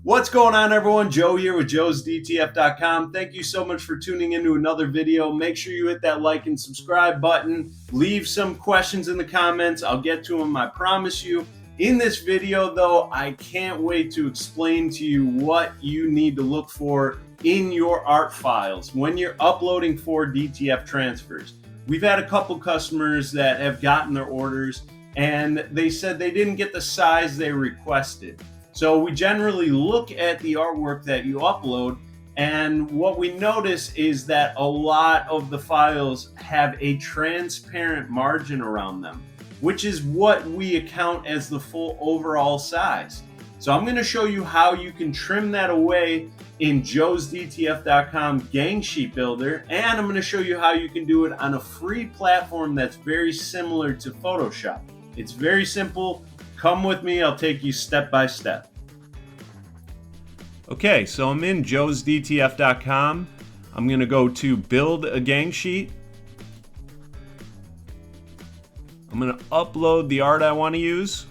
What's going on, everyone? Joe here with joesdtf.com. Thank you so much for tuning into another video. Make sure you hit that like and subscribe button. Leave some questions in the comments. I'll get to them, I promise you. In this video, though, I can't wait to explain to you what you need to look for in your art files when you're uploading for DTF transfers. We've had a couple customers that have gotten their orders and they said they didn't get the size they requested. So we generally look at the artwork that you upload, and what we notice is that a lot of the files have a transparent margin around them, which is what we account as the full overall size. So I'm going to show you how you can trim that away in joesdtf.com Gang Sheet Builder, and I'm going to show you how you can do it on a free platform that's very similar to Photoshop. It's very simple. Come with me, I'll take you step by step. Okay, so I'm in joesdtf.com. I'm going to go to build a gang sheet. I'm going to upload the art I want to use.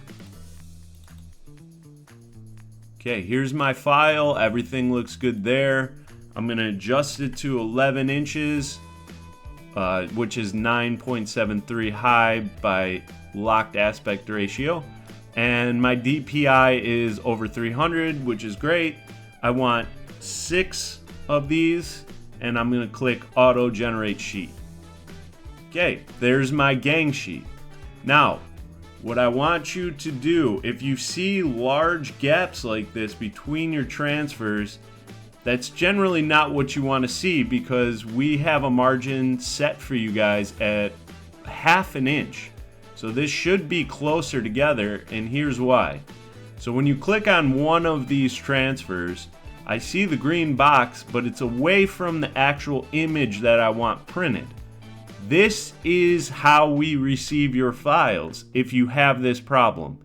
Okay, here's my file. Everything looks good there. I'm going to adjust it to 11 inches, which is 9.73 high by locked aspect ratio. And my DPI is over 300, which is great. I want 6 of these, and I'm going to click Auto Generate Sheet. Okay, there's my gang sheet. Now, what I want you to do, if you see large gaps like this between your transfers, that's generally not what you want to see, because we have a margin set for you guys at 1/2 inch. So this should be closer together, and here's why. So when you click on one of these transfers, I see the green box, but it's away from the actual image that I want printed. This is how we receive your files if you have this problem.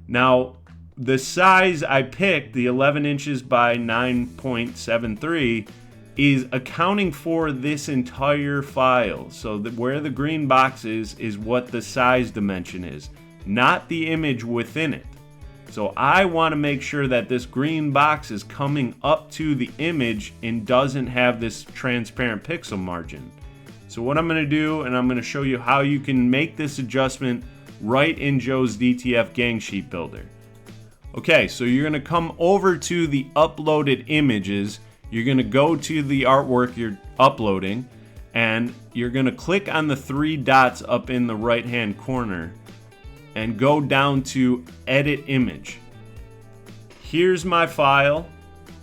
Now, the size I picked, the 11 inches by 9.73, is accounting for this entire file. So where the green box is what the size dimension is, not the image within it. So I want to make sure that this green box is coming up to the image and doesn't have this transparent pixel margin. So what I'm going to do, and I'm going to show you how you can make this adjustment right in Joe's DTF Gang Sheet Builder. Okay, so you're going to come over to the uploaded images. You're going to go to the artwork you're uploading, and you're going to click on the 3 dots up in the right hand corner and go down to Edit Image. Here's my file.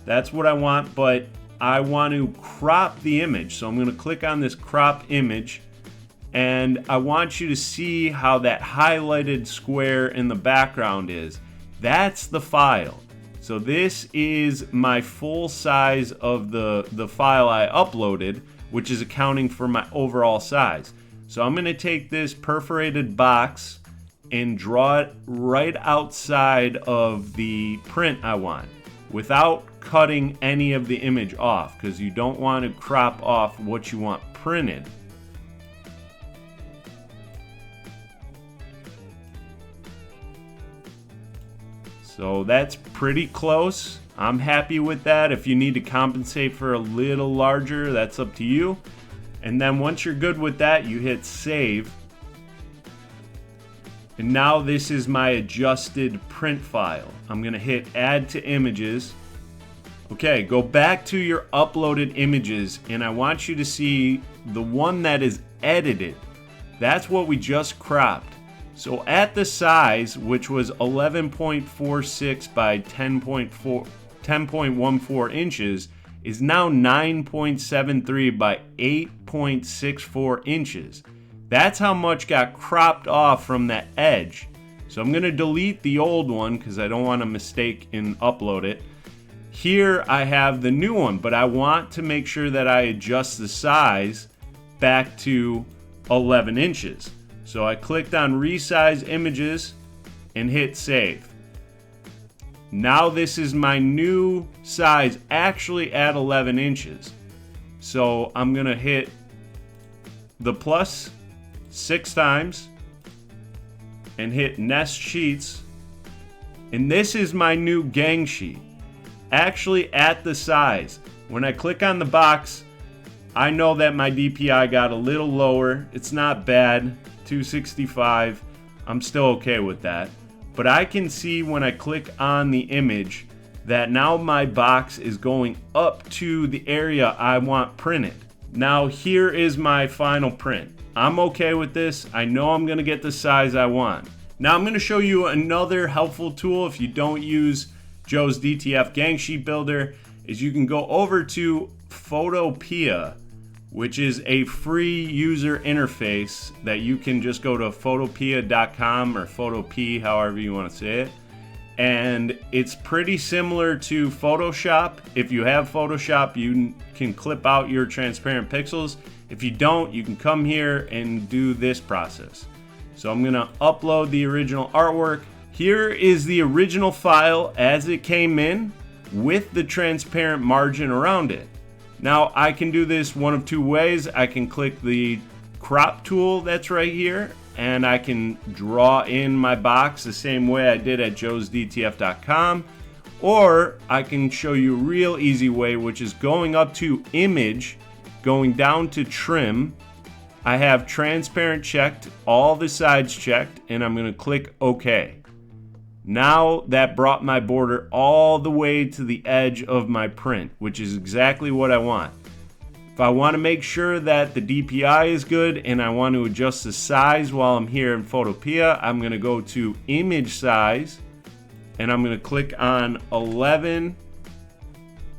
That's what I want, but I want to crop the image. So I'm going to click on this crop image, and I want you to see how that highlighted square in the background is. That's the file. So this is my full size of the file I uploaded, which is accounting for my overall size. So I'm going to take this perforated box and draw it right outside of the print I want without cutting any of the image off, because you don't want to crop off what you want printed. So that's pretty close. I'm happy with that. If you need to compensate for a little larger, that's up to you. And then once you're good with that, you hit save. And now this is my adjusted print file. I'm going to hit add to images. Okay, go back to your uploaded images, and I want you to see the one that is edited. That's what we just cropped. So at the size, which was 11.46 by 10.14 inches, is now 9.73 by 8.64 inches. That's how much got cropped off from that edge. So I'm going to delete the old one because I don't want a mistake and upload it. Here I have the new one, but I want to make sure that I adjust the size back to 11 inches. So I clicked on Resize Images and hit Save. Now this is my new size, actually at 11 inches. So I'm going to hit the plus 6 times and hit Nest Sheets. And this is my new gang sheet. actually at the size. When I click on the box, I know that my DPI got a little lower. It's not bad, 265. I'm still okay with that. But I can see when I click on the image that now my box is going up to the area I want printed. Now here is my final print. I'm okay with this. I know I'm gonna get the size I want. Now I'm gonna show you another helpful tool if you don't use Joe's DTF Gang Sheet Builder, is you can go over to Photopea, which is a free user interface that you can just go to photopea.com or Photopea, however you want to say it. And it's pretty similar to Photoshop. If you have Photoshop, you can clip out your transparent pixels. If you don't, you can come here and do this process. So I'm gonna upload the original artwork. Here is the original file as it came in with the transparent margin around it. Now I can do this one of two ways. I can click the crop tool that's right here, and I can draw in my box the same way I did at joesdtf.com, or I can show you a real easy way, which is going up to image, going down to trim. I have transparent checked, all the sides checked, and I'm going to click OK. Now that brought my border all the way to the edge of my print, which is exactly what I want. If I want to make sure that the DPI is good and I want to adjust the size while I'm here in Photopea, I'm going to go to image size and I'm going to click on 11.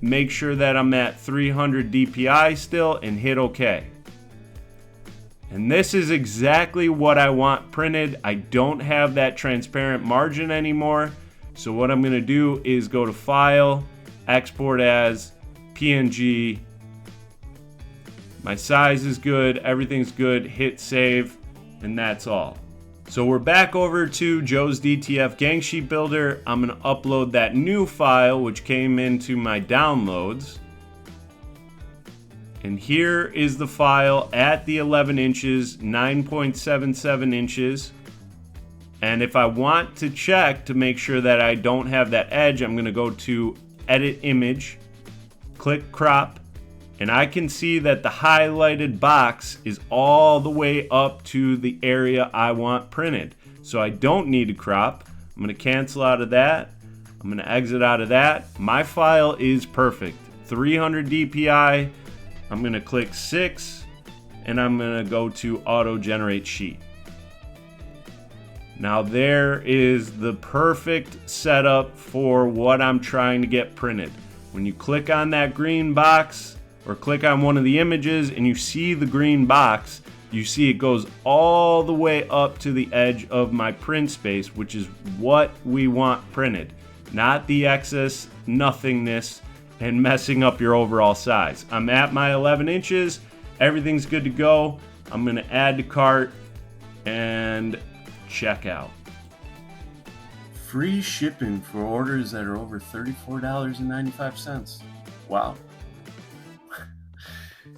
Make sure that I'm at 300 DPI still and hit OK. And this is exactly what I want printed. I don't have that transparent margin anymore. So what I'm going to do is go to File, Export as PNG. My size is good, everything's good, hit save, and that's all. So we're back over to Joe's DTF Gang Sheet Builder. I'm going to upload that new file which came into my downloads. And here is the file at the 11 inches, 9.77 inches. And if I want to check to make sure that I don't have that edge, I'm going to go to Edit Image, click Crop, and I can see that the highlighted box is all the way up to the area I want printed. So I don't need to crop. I'm going to cancel out of that. I'm going to exit out of that. My file is perfect. 300 DPI. I'm going to click 6 and I'm going to go to Auto Generate Sheet. Now there is the perfect setup for what I'm trying to get printed. When you click on that green box or click on one of the images and you see the green box, you see it goes all the way up to the edge of my print space, which is what we want printed, not the excess nothingness and messing up your overall size. I'm at my 11 inches. Everything's good to go. I'm going to add to cart and check out. Free shipping for orders that are over $34.95. Wow.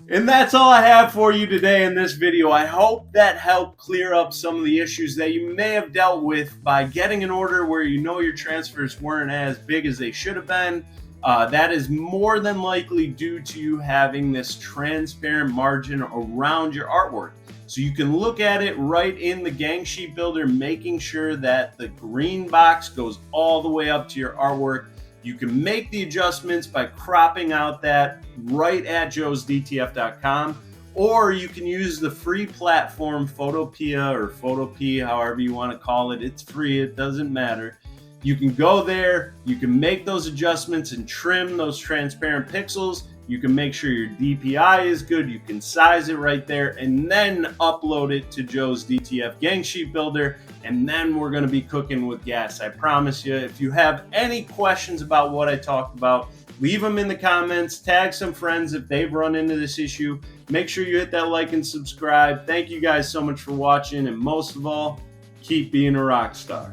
And that's all I have for you today in this video. I hope that helped clear up some of the issues that you may have dealt with by getting an order where you know your transfers weren't as big as they should have been. That is more than likely due to you having this transparent margin around your artwork. So you can look at it right in the Gang Sheet Builder, making sure that the green box goes all the way up to your artwork. You can make the adjustments by cropping out that right at joesdtf.com, or you can use the free platform Photopea or Photopea, however you want to call it. It's free, it doesn't matter. You can go there, you can make those adjustments and trim those transparent pixels. You can make sure your DPI is good. You can size it right there and then upload it to Joe's DTF Gang Sheet Builder. And then we're going to be cooking with gas. I promise you. If you have any questions about what I talked about, leave them in the comments. Tag some friends if they've run into this issue. Make sure you hit that like and subscribe. Thank you guys so much for watching. And most of all, keep being a rock star.